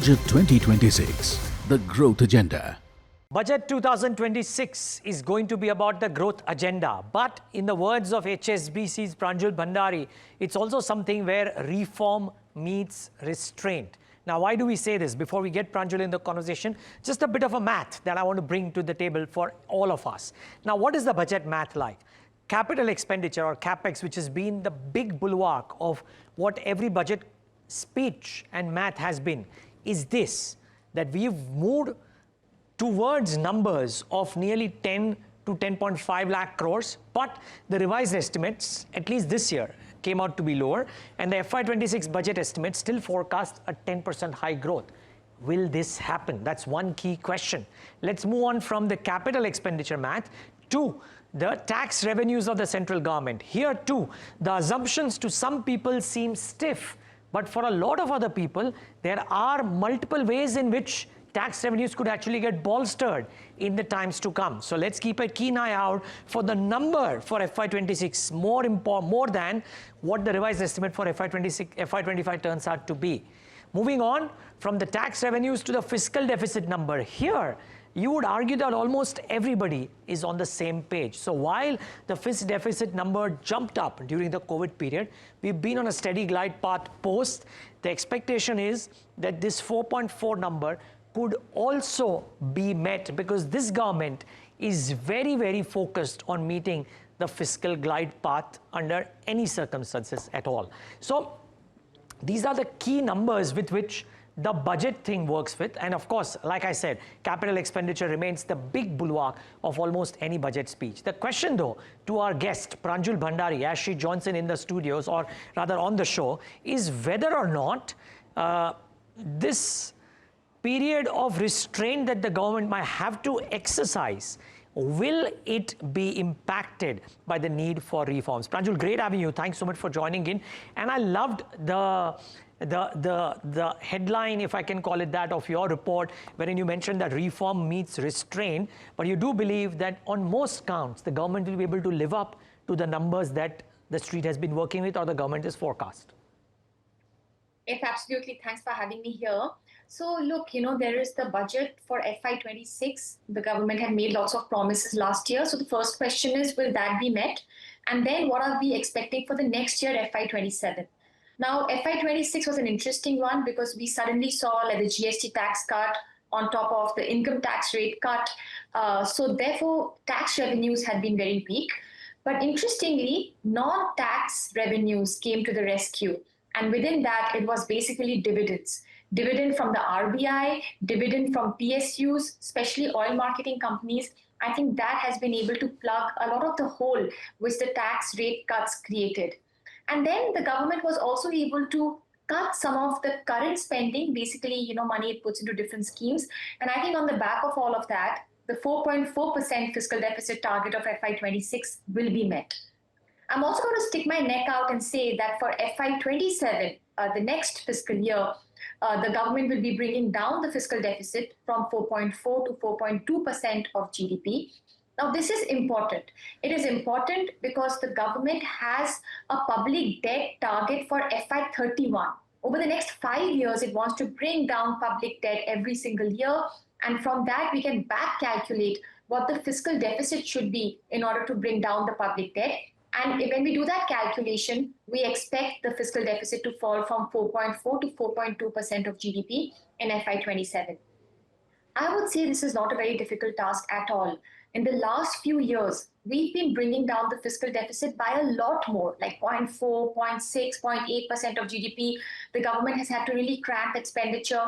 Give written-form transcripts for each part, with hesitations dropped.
Budget 2026, the growth agenda. Budget 2026 is going to be about the growth agenda. But in the words of HSBC's Pranjul Bhandari, it's also something where reform meets restraint. Now, why do we say this? Before we get Pranjul in the conversation, just a bit of a math that I want to bring to the table for all of us. Now, what is the budget math like? Capital expenditure or CapEx, which has been the big bulwark of what every budget speech and math has been, is this, that we've moved towards numbers of nearly 10 to 10.5 lakh crores, but the revised estimates, at least this year, came out to be lower, and the FY26 budget estimates still forecast a 10% high growth. Will this happen? That's one key question. Let's move on from the capital expenditure math to the tax revenues of the central government. Here too, the assumptions to some people seem stiff, but for a lot of other people, there are multiple ways in which tax revenues could actually get bolstered in the times to come. So let's keep a keen eye out for the number for FY26, more than what the revised estimate for FY25 turns out to be. Moving on from the tax revenues to the fiscal deficit number. Here, you would argue that almost everybody is on the same page. So while the fiscal deficit number jumped up during the COVID period, we've been on a steady glide path post. The expectation is that this 4.4 number could also be met because this government is very, very focused on meeting the fiscal glide path under any circumstances at all. So these are the key numbers with which the budget thing works with. And of course, like I said, capital expenditure remains the big bulwark of almost any budget speech. The question though to our guest, Pranjul Bhandari, as she joins in the studios, or rather on the show, is whether or not this period of restraint that the government might have to exercise, will it be impacted by the need for reforms? Pranjul, great having you. Thanks so much for joining in. And I loved the headline, if I can call it that, of your report, wherein you mentioned that reform meets restraint, but you do believe that on most counts, the government will be able to live up to the numbers that the street has been working with or the government is forecast. Yes, absolutely. Thanks for having me here. So look, there is the budget for FY26. The government had made lots of promises last year. So the first question is, will that be met? And then what are we expecting for the next year, FY27? Now, FY26 was an interesting one because we suddenly saw like the GST tax cut on top of the income tax rate cut. So therefore, tax revenues had been very weak. But interestingly, non-tax revenues came to the rescue. And within that, it was basically dividends. Dividend from the RBI, dividend from PSUs, especially oil marketing companies. I think that has been able to plug a lot of the hole which the tax rate cuts created. And then the government was also able to cut some of the current spending, basically, money it puts into different schemes. And I think on the back of all of that, the 4.4% fiscal deficit target of FY26 will be met. I'm also going to stick my neck out and say that for FY27, the next fiscal year, the government will be bringing down the fiscal deficit from 4.4 to 4.2% of GDP. Now, this is important. It is important because the government has a public debt target for FY31. Over the next 5 years, it wants to bring down public debt every single year. And from that, we can back calculate what the fiscal deficit should be in order to bring down the public debt. And when we do that calculation, we expect the fiscal deficit to fall from 4.4 to 4.2% of GDP in FY27. I would say this is not a very difficult task at all. In the last few years, we've been bringing down the fiscal deficit by a lot more, like 0.4, 0.6, 0.8% of GDP. The government has had to really cramp expenditure.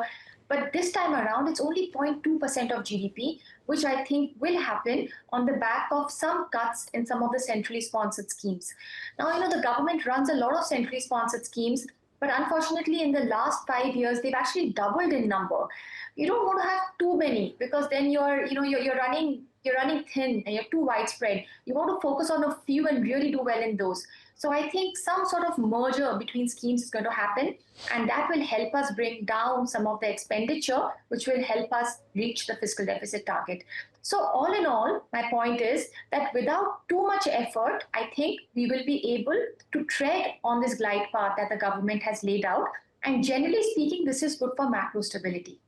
But this time around, it's only 0.2% of GDP, which I think will happen on the back of some cuts in some of the centrally sponsored schemes. Now, the government runs a lot of centrally sponsored schemes, but unfortunately, in the last 5 years, they've actually doubled in number. You don't want to have too many because then you're running thin and you're too widespread. You want to focus on a few and really do well in those. So I think some sort of merger between schemes is going to happen, and that will help us bring down some of the expenditure, which will help us reach the fiscal deficit target. So all in all, my point is that without too much effort, I think we will be able to tread on this glide path that the government has laid out, And generally speaking, this is good for macro stability.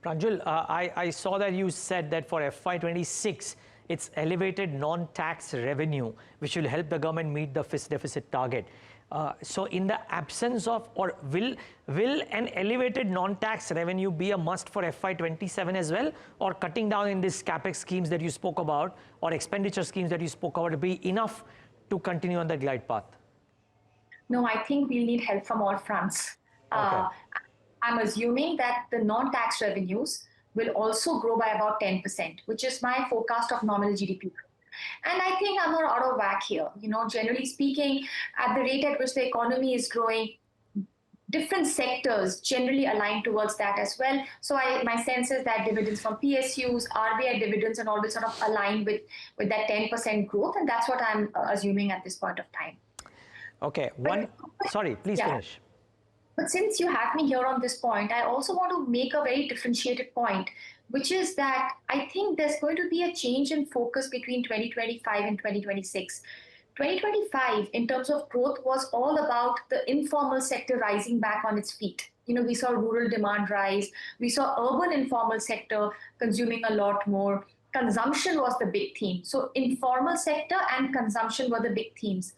Pranjul, I saw that you said that for FY26, it's elevated non-tax revenue, which will help the government meet the fiscal deficit target. So in the absence of, or will an elevated non-tax revenue be a must for FY27 as well, or cutting down in these capex schemes that you spoke about, or expenditure schemes that you spoke about, be enough to continue on the glide path? No, I think we'll need help from all fronts. Okay. I'm assuming that the non-tax revenues will also grow by about 10%, which is my forecast of nominal GDP growth. And I think I'm not out of whack here. Generally speaking, at the rate at which the economy is growing, different sectors generally align towards that as well. So my sense is that dividends from PSUs, RBI dividends, and all will sort of align with that 10% growth. And that's what I'm assuming at this point of time. Okay. Sorry, please finish. But since you have me here on this point, I also want to make a very differentiated point, which is that I think there's going to be a change in focus between 2025 and 2026. 2025, in terms of growth, was all about the informal sector rising back on its feet. We saw rural demand rise. We saw urban informal sector consuming a lot more. Consumption was the big theme. So informal sector and consumption were the big themes.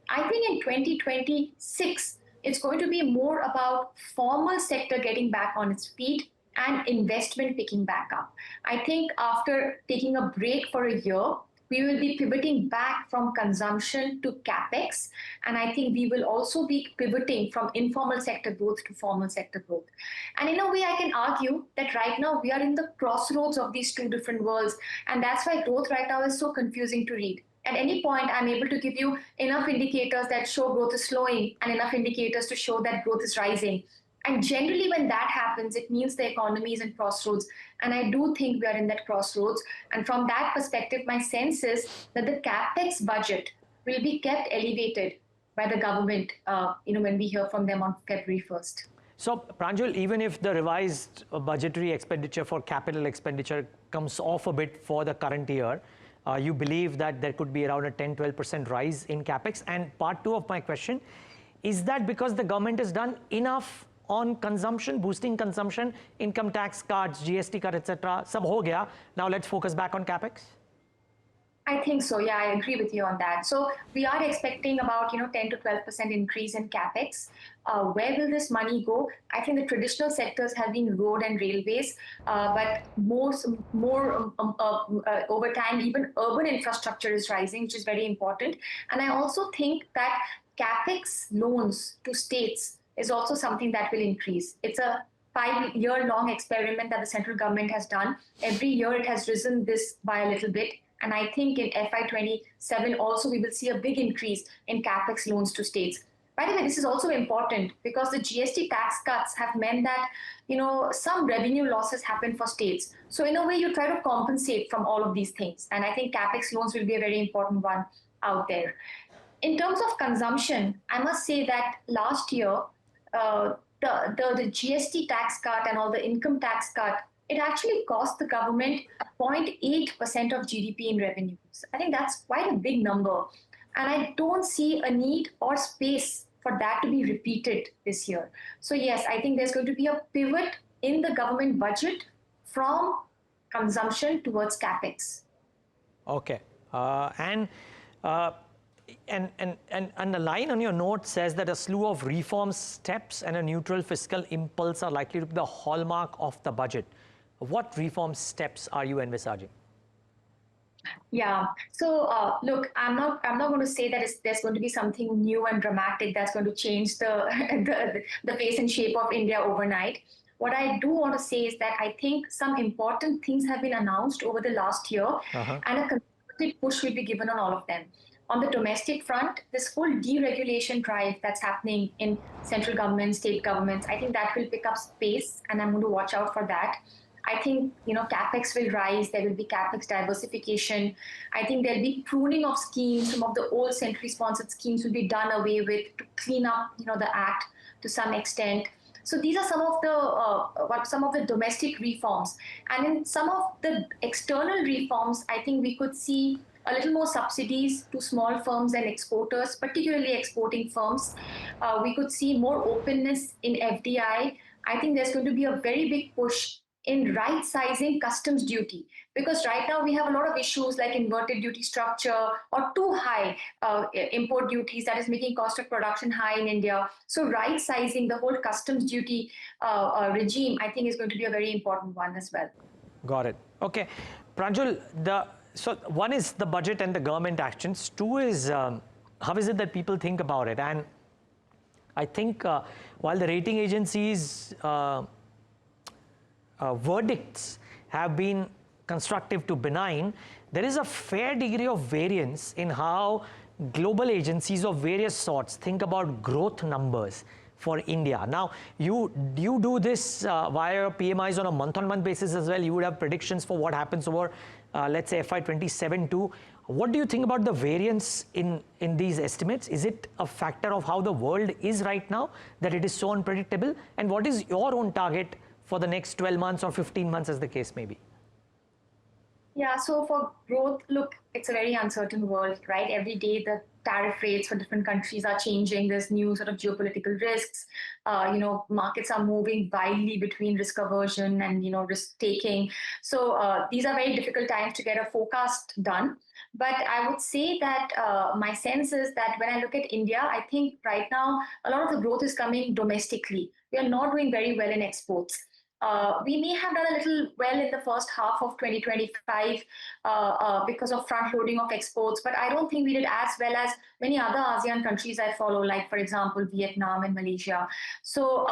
I think in 2026, it's going to be more about formal sector getting back on its feet and investment picking back up. I think after taking a break for a year, we will be pivoting back from consumption to capex. And I think we will also be pivoting from informal sector growth to formal sector growth. And in a way, I can argue that right now we are in the crossroads of these two different worlds. And that's why growth right now is so confusing to read. At any point, I'm able to give you enough indicators that show growth is slowing and enough indicators to show that growth is rising. And generally, when that happens, it means the economy is in crossroads. And I do think we are in that crossroads. And from that perspective, my sense is that the capex budget will be kept elevated by the government, when we hear from them on February 1st. So, Pranjul, even if the revised budgetary expenditure for capital expenditure comes off a bit for the current year, you believe that there could be around a 10-12% rise in capex. And part two of my question, is that because the government has done enough on consumption, boosting consumption, income tax cuts, GST cut, etc. Sab ho gaya. Now let's focus back on capex? I think so. Yeah, I agree with you on that. So we are expecting about 10 to 12% increase in capex. Where will this money go? I think the traditional sectors have been road and railways, but more over time, even urban infrastructure is rising, which is very important. And I also think that capex loans to states is also something that will increase. It's a 5-year-long experiment that the central government has done. Every year it has risen this by a little bit. And I think in FY27 also we will see a big increase in capex loans to states. By the way, this is also important because the GST tax cuts have meant that some revenue losses happen for states. So in a way, you try to compensate from all of these things. And I think capex loans will be a very important one out there. In terms of consumption, I must say that last year, the GST tax cut and all the income tax cut, it actually cost the government 0.8% of GDP in revenues. I think that's quite a big number. And I don't see a need or space for that to be repeated this year. So yes, I think there's going to be a pivot in the government budget from consumption towards capex. Okay. And the line on your note says that a slew of reform steps and a neutral fiscal impulse are likely to be the hallmark of the budget. What reform steps are you envisaging? Yeah. So look, I'm not going to say that there's going to be something new and dramatic that's going to change the face and shape of India overnight. What I do want to say is that I think some important things have been announced over the last year, and a concerted push will be given on all of them. On the domestic front, this whole deregulation drive that's happening in central government, state governments, I think that will pick up space, and I'm going to watch out for that. I think, capex will rise. There will be capex diversification. I think there'll be pruning of schemes. Some of the old centrally sponsored schemes will be done away with to clean up, the act to some extent. So these are some of the domestic reforms. And in some of the external reforms, I think we could see a little more subsidies to small firms and exporters, particularly exporting firms. We could see more openness in FDI. I think there's going to be a very big push in right sizing customs duty, because right now we have a lot of issues like inverted duty structure or too high import duties that is making cost of production high in India. So right sizing the whole customs duty regime, I think, is going to be a very important one as well. Got it. Okay. Pranjul, so one is the budget and the government actions. Two is how is it that people think about it? And I think while the rating agencies' verdicts have been constructive to benign, there is a fair degree of variance in how global agencies of various sorts think about growth numbers for India. Now, you do this via PMIs on a month-on-month basis as well. You would have predictions for what happens over, let's say, FY27 too. What do you think about the variance in these estimates? Is it a factor of how the world is right now, that it is so unpredictable? And what is your own target for the next 12 months or 15 months, as the case may be? Yeah, so for growth, look, it's a very uncertain world, right? Every day the tariff rates for different countries are changing. There's new sort of geopolitical risks. Markets are moving wildly between risk aversion and, risk taking. So these are very difficult times to get a forecast done. But I would say that my sense is that when I look at India, I think right now a lot of the growth is coming domestically. We are not doing very well in exports. We may have done a little well in the first half of 2025 because of front loading of exports, but I don't think we did as well as many other ASEAN countries I follow, like, for example, Vietnam and Malaysia. So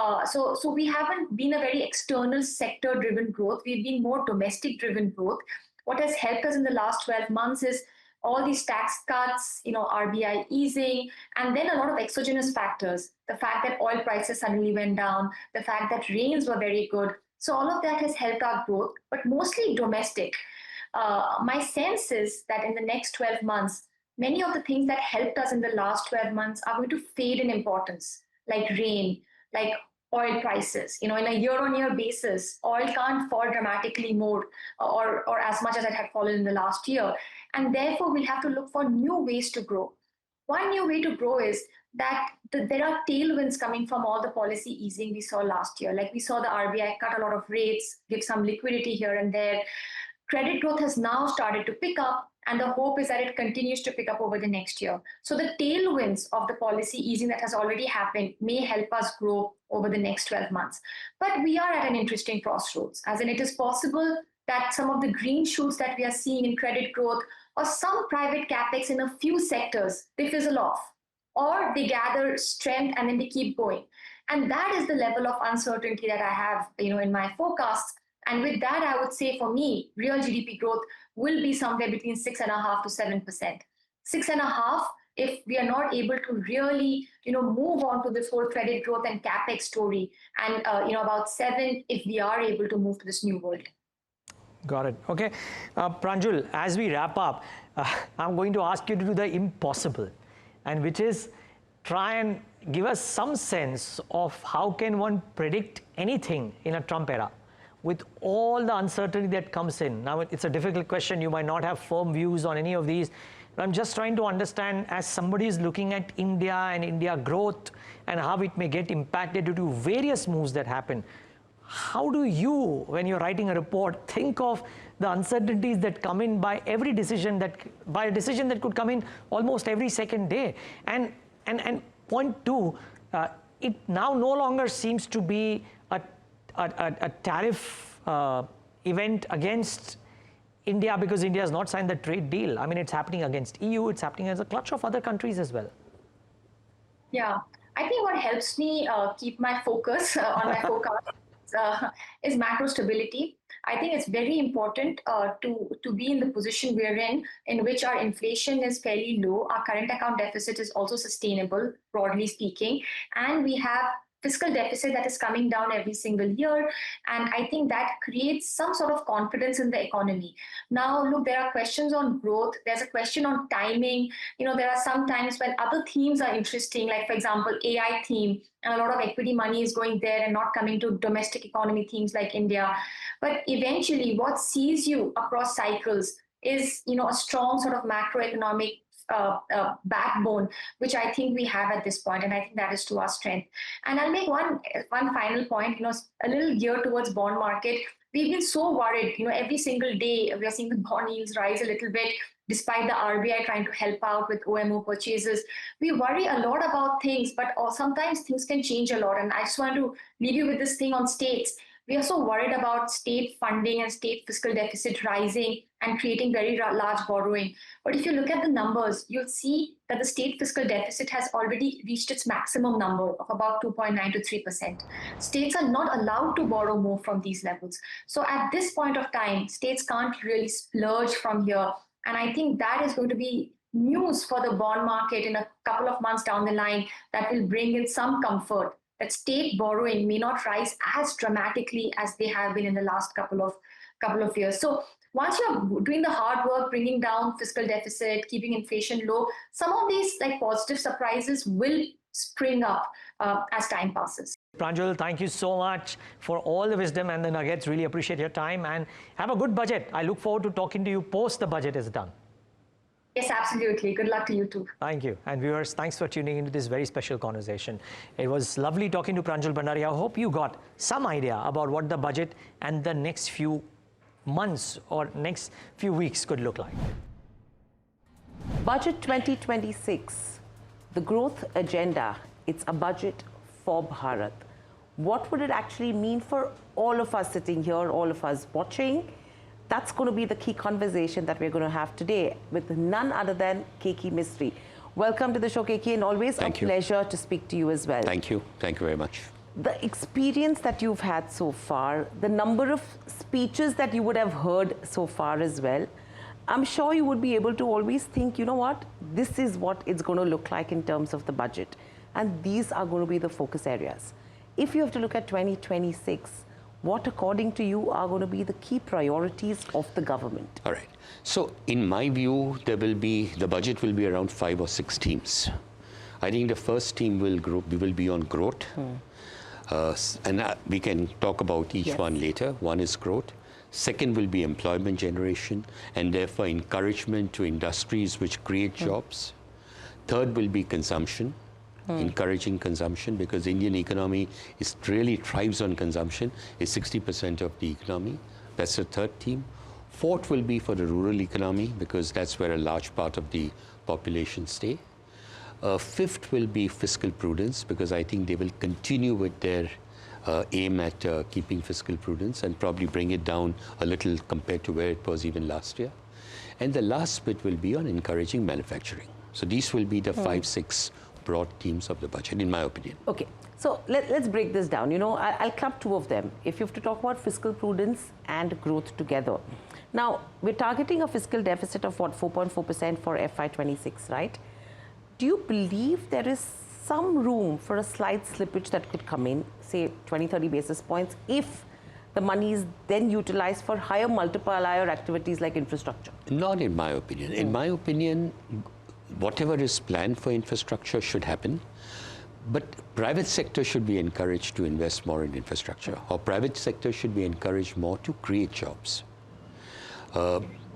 we haven't been a very external sector-driven growth. We've been more domestic-driven growth. What has helped us in the last 12 months is all these tax cuts, RBI easing, and then a lot of exogenous factors. The fact that oil prices suddenly went down, the fact that rains were very good. So all of that has helped our growth, but mostly domestic. My sense is that in the next 12 months, many of the things that helped us in the last 12 months are going to fade in importance, like rain, like oil prices. In a year-on-year basis, oil can't fall dramatically more or as much as it had fallen in the last year. And therefore, we'll have to look for new ways to grow. One new way to grow is that there are tailwinds coming from all the policy easing we saw last year. Like we saw the RBI cut a lot of rates, give some liquidity here and there. Credit growth has now started to pick up, and the hope is that it continues to pick up over the next year. So the tailwinds of the policy easing that has already happened may help us grow over the next 12 months. But we are at an interesting crossroads, as in it is possible that some of the green shoots that we are seeing in credit growth or some private capex in a few sectors, they fizzle off, or they gather strength and then they keep going. And that is the level of uncertainty that I have, in my forecasts. And with that, I would say for me, real GDP growth will be somewhere between 6.5% to 7%. 6.5% if we are not able to really, move on to this whole credit growth and capex story, and about 7% if we are able to move to this new world. Got it. Okay. Pranjul, as we wrap up, I'm going to ask you to do the impossible, and which is try and give us some sense of how can one predict anything in a Trump era with all the uncertainty that comes in. Now, it's a difficult question. You might not have firm views on any of these. But I'm just trying to understand, as somebody is looking at India and India growth and how it may get impacted due to various moves that happen. How do you, when you're writing a report, think of the uncertainties that come in by every decision by a decision that could come in almost every second day? And point two, it now no longer seems to be a tariff event against India because India has not signed the trade deal. I mean, it's happening against EU, it's happening as a clutch of other countries as well. Yeah, I think what helps me keep my focus on my forecast is macro stability. I think it's very important to be in the position we're in which our inflation is fairly low, our current account deficit is also sustainable, broadly speaking, and we have fiscal deficit that is coming down every single year. And I think that creates some sort of confidence in the economy. Now, look, there are questions on growth. There's a question on timing. There are some times when other themes are interesting, like, for example, AI theme, and a lot of equity money is going there and not coming to domestic economy themes like India. But eventually, what sees you across cycles is, a strong sort of macroeconomic backbone, which I think we have at this point, and I think that is to our strength. And I'll make one final point, a little geared towards bond market. We've been so worried, every single day we are seeing the bond yields rise a little bit, despite the RBI trying to help out with OMO purchases. We worry a lot about things, but sometimes things can change a lot. And I just want to leave you with this thing on states. We are so worried about state funding and state fiscal deficit rising and creating very large borrowing. But if you look at the numbers, you'll see that the state fiscal deficit has already reached its maximum number of about 2.9 to 3%. States are not allowed to borrow more from these levels. So at this point of time, states can't really splurge from here. And I think that is going to be news for the bond market in a couple of months down the line that will bring in some comfort that state borrowing may not rise as dramatically as they have been in the last couple of years. So once you're doing the hard work, bringing down fiscal deficit, keeping inflation low, some of these positive surprises will spring up as time passes. Pranjul, thank you so much for all the wisdom and the nuggets. Really appreciate your time, and have a good budget. I look forward to talking to you post the budget is done. Yes, absolutely. Good luck to you too. Thank you. And viewers, thanks for tuning into this very special conversation. It was lovely talking to Pranjul Bhandari. I hope you got some idea about what the budget and the next few months or next few weeks could look like. Budget 2026, the growth agenda, it's a budget for Bharat. What would it actually mean for all of us sitting here, all of us watching? That's going to be the key conversation that we're going to have today with none other than Keki Mistry. Welcome to the show, Keki, and always a pleasure to speak to you as well. Thank you. Thank you very much. The experience that you've had so far, the number of speeches that you would have heard so far as well, I'm sure you would be able to always think, you know what, this is what it's going to look like in terms of the budget. And these are going to be the focus areas. If you have to look at 2026, what, according to you, are going to be the key priorities of the government? All right. So, in my view, the budget will be around 5 or 6 themes. I think the first theme will be on growth. And we can talk about each one later. One is growth. Second will be employment generation, and therefore encouragement to industries which create jobs. Third will be consumption. Encouraging consumption, because the Indian economy really thrives on consumption. It's 60% of the economy. That's the third theme. Fourth will be for the rural economy, because that's where a large part of the population stay. Fifth will be fiscal prudence, because I think they will continue with their aim at keeping fiscal prudence and probably bring it down a little compared to where it was even last year. And the last bit will be on encouraging manufacturing. So these will be the 5, 6 broad themes of the budget, in my opinion. Okay, so let's break this down. I'll club 2 of them. If you have to talk about fiscal prudence and growth together. Now, we're targeting a fiscal deficit of what, 4.4% for FY26, right? Do you believe there is some room for a slight slippage that could come in, say 20, 30 basis points, if the money is then utilized for higher multiplier activities like infrastructure? Not in my opinion. In my opinion, whatever is planned for infrastructure should happen, but private sector should be encouraged to invest more in infrastructure, or private sector should be encouraged more to create jobs.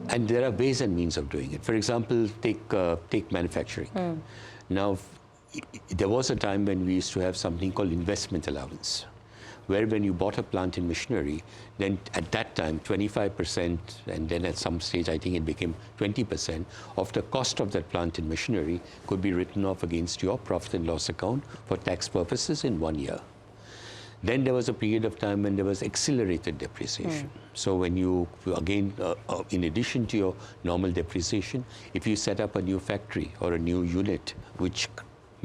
And there are ways and means of doing it. For example, take manufacturing. Now, there was a time when we used to have something called investment allowance, where when you bought a plant and machinery, then at that time 25%, and then at some stage I think it became 20% of the cost of that plant and machinery could be written off against your profit and loss account for tax purposes in 1 year. Then there was a period of time when there was accelerated depreciation. So when you, again, in addition to your normal depreciation, if you set up a new factory or a new unit which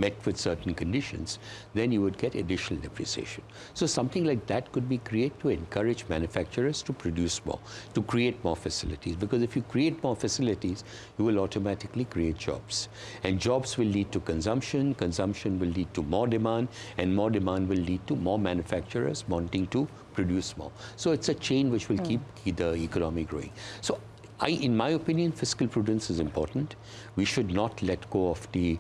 met with certain conditions, then you would get additional depreciation. So something like that could be created to encourage manufacturers to produce more, to create more facilities. Because if you create more facilities, you will automatically create jobs. And jobs will lead to consumption, consumption will lead to more demand, and more demand will lead to more manufacturers wanting to produce more. So it's a chain which will keep the economy growing. So in my opinion, fiscal prudence is important. We should not let go of the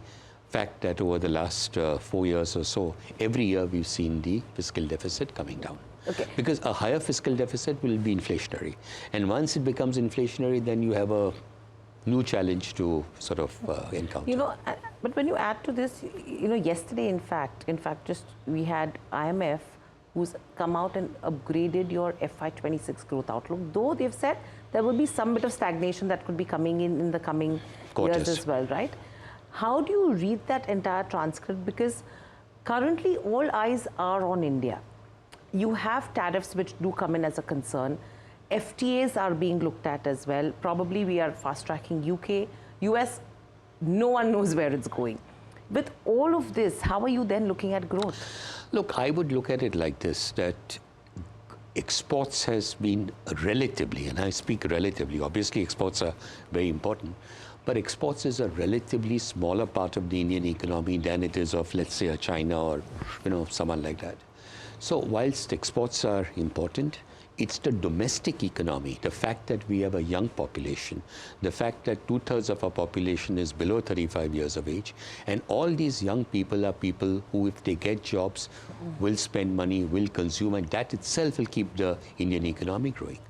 fact that over the last 4 years or so, every year we've seen the fiscal deficit coming down. Okay. Because a higher fiscal deficit will be inflationary. And once it becomes inflationary, then you have a new challenge to sort of encounter. You know, but when you add to this, you know, yesterday, in fact, just we had IMF who's come out and upgraded your FY26 growth outlook, though they've said there will be some bit of stagnation that could be coming in the coming Quarters. years as well, right? How do you read that entire transcript? Because currently all eyes are on India. You have tariffs which do come in as a concern. FTAs are being looked at as well. Probably we are fast-tracking UK. US, no one knows where it's going. With all of this, how are you then looking at growth? Look, I would look at it like this, that exports has been relatively, and I speak relatively, obviously exports are very important, but exports is a relatively smaller part of the Indian economy than it is of, let's say, a China or, you know, someone like that. So whilst exports are important, it's the domestic economy, the fact that we have a young population, the fact that 2/3 of our population is below 35 years of age, and all these young people are people who, if they get jobs, will spend money, will consume, and that itself will keep the Indian economy growing.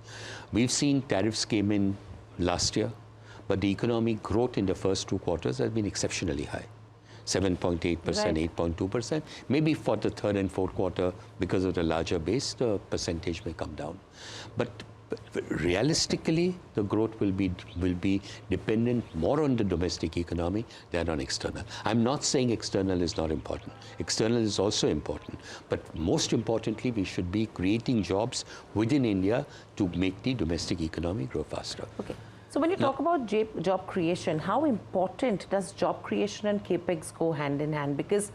We've seen tariffs came in last year, but the economic growth in the first 2 quarters has been exceptionally high. 7.8%, 8.2%. Maybe for the third and fourth quarter, because of the larger base, the percentage may come down. But realistically, the growth will be dependent more on the domestic economy than on external. I'm not saying external is not important. External is also important. But most importantly, we should be creating jobs within India to make the domestic economy grow faster. Okay. So when you talk about job creation, how important does job creation and capex go hand in hand? Because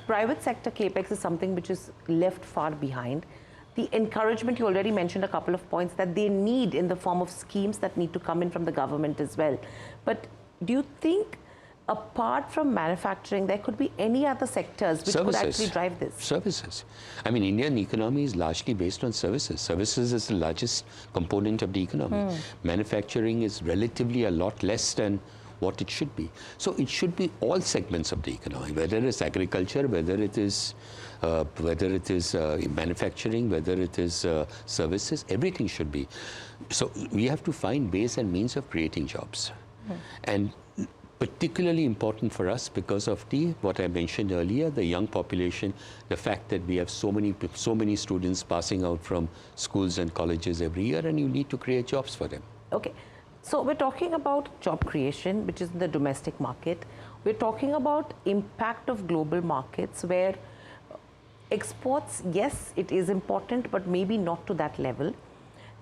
private sector capex is something which is left far behind. The encouragement, you already mentioned a couple of points that they need in the form of schemes that need to come in from the government as well. But do you think, apart from manufacturing, there could be any other sectors which could actually drive this? Services. I mean, Indian economy is largely based on services. Services is the largest component of the economy. Manufacturing is relatively a lot less than what it should be. So it should be all segments of the economy, whether it's agriculture, whether it is manufacturing, whether it is services, everything should be. So we have to find ways and means of creating jobs. And particularly important for us because of what I mentioned earlier, the young population, the fact that we have so many students passing out from schools and colleges every year, and you need to create jobs for them. Okay. So we're talking about job creation, which is in the domestic market. We're talking about impact of global markets where exports, yes, it is important, but maybe not to that level.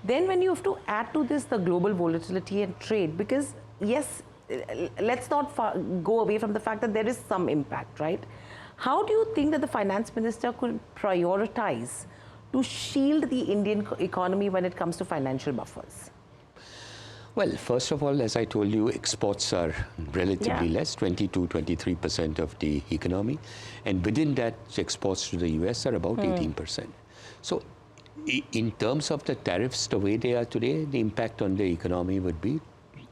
Then when you have to add to this the global volatility and trade, because yes, let's not go away from the fact that there is some impact, right? How do you think that the finance minister could prioritize to shield the Indian economy when it comes to financial buffers? Well, first of all, as I told you, exports are relatively less, 22-23% of the economy. And within that, exports to the US are about 18%. So in terms of the tariffs, the way they are today, the impact on the economy would be,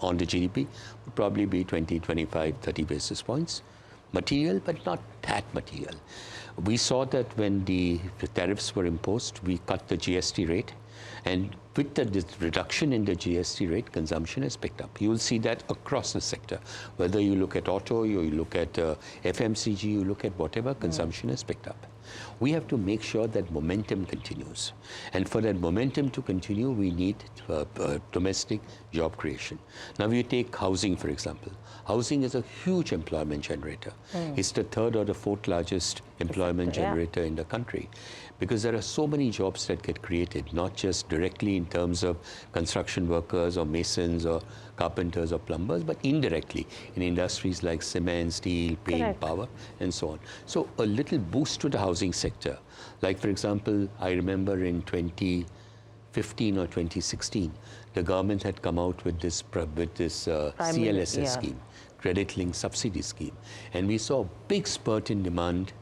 on the GDP, would probably be 20, 25, 30 basis points. Material, but not that material. We saw that when the tariffs were imposed, we cut the GST rate. And with the reduction in the GST rate, consumption has picked up. You will see that across the sector. Whether you look at auto, you look at FMCG, you look at whatever, consumption has picked up. We have to make sure that momentum continues. And for that momentum to continue, we need domestic job creation. Now, you take housing, for example. Housing is a huge employment generator. It's the third or the fourth largest employment generator in the country, because there are so many jobs that get created, not just directly in terms of construction workers or masons or carpenters or plumbers, but indirectly in industries like cement, steel, paint, power, and so on. So a little boost to the housing sector. Like, for example, I remember in 2015 or 2016, the government had come out with this CLSS scheme, Credit Linked Subsidy Scheme. And we saw a big spurt in demand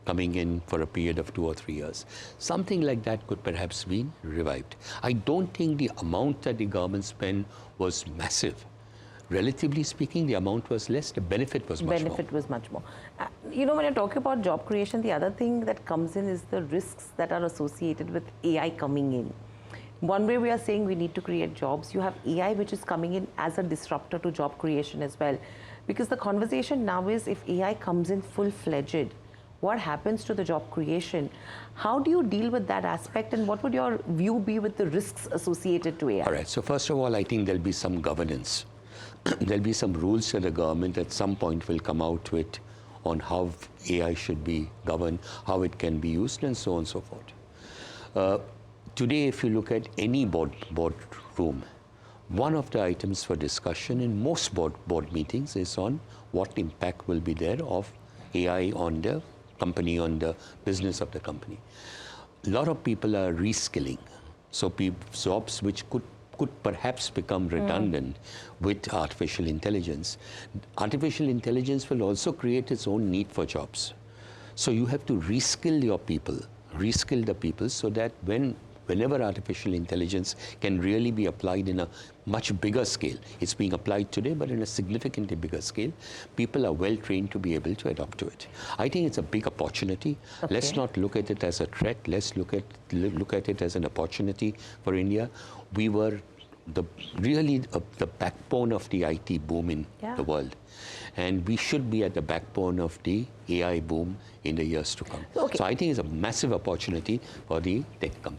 coming in for a period of 2 or 3 years. Something like that could perhaps be revived. I don't think the amount that the government spent was massive relatively speaking, the amount was less, the benefit was much more. Benefit was much more. You know, when you're talking about job creation, the other thing that comes in is the risks that are associated with AI coming in. One way we are saying we need to create jobs, you have AI which is coming in as a disruptor to job creation as well. Because the conversation now is, if AI comes in full-fledged, what happens to the job creation? How do you deal with that aspect, and what would your view be with the risks associated to AI? All right, so first of all, I think there'll be some governance. There'll be some rules that the government at some point will come out with on how AI should be governed, how it can be used, and so on and so forth. Today, if you look at any boardroom, one of the items for discussion in most board meetings is on what impact will be there of AI on the company, on the business of the company. A lot of people are reskilling. So jobs which could perhaps become redundant with artificial intelligence. Artificial intelligence will also create its own need for jobs. So you have to reskill your people, reskill the people, so that whenever artificial intelligence can really be applied in a much bigger scale, it's being applied today, but in a significantly bigger scale, people are well trained to be able to adopt to it. I think it's a big opportunity. Okay. Let's not look at it as a threat. Let's look at it as an opportunity for India. We were the backbone of the IT boom in the world. And we should be at the backbone of the AI boom in the years to come. Okay. So I think it's a massive opportunity for the tech company.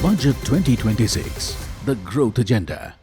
Budget 2026, the growth agenda.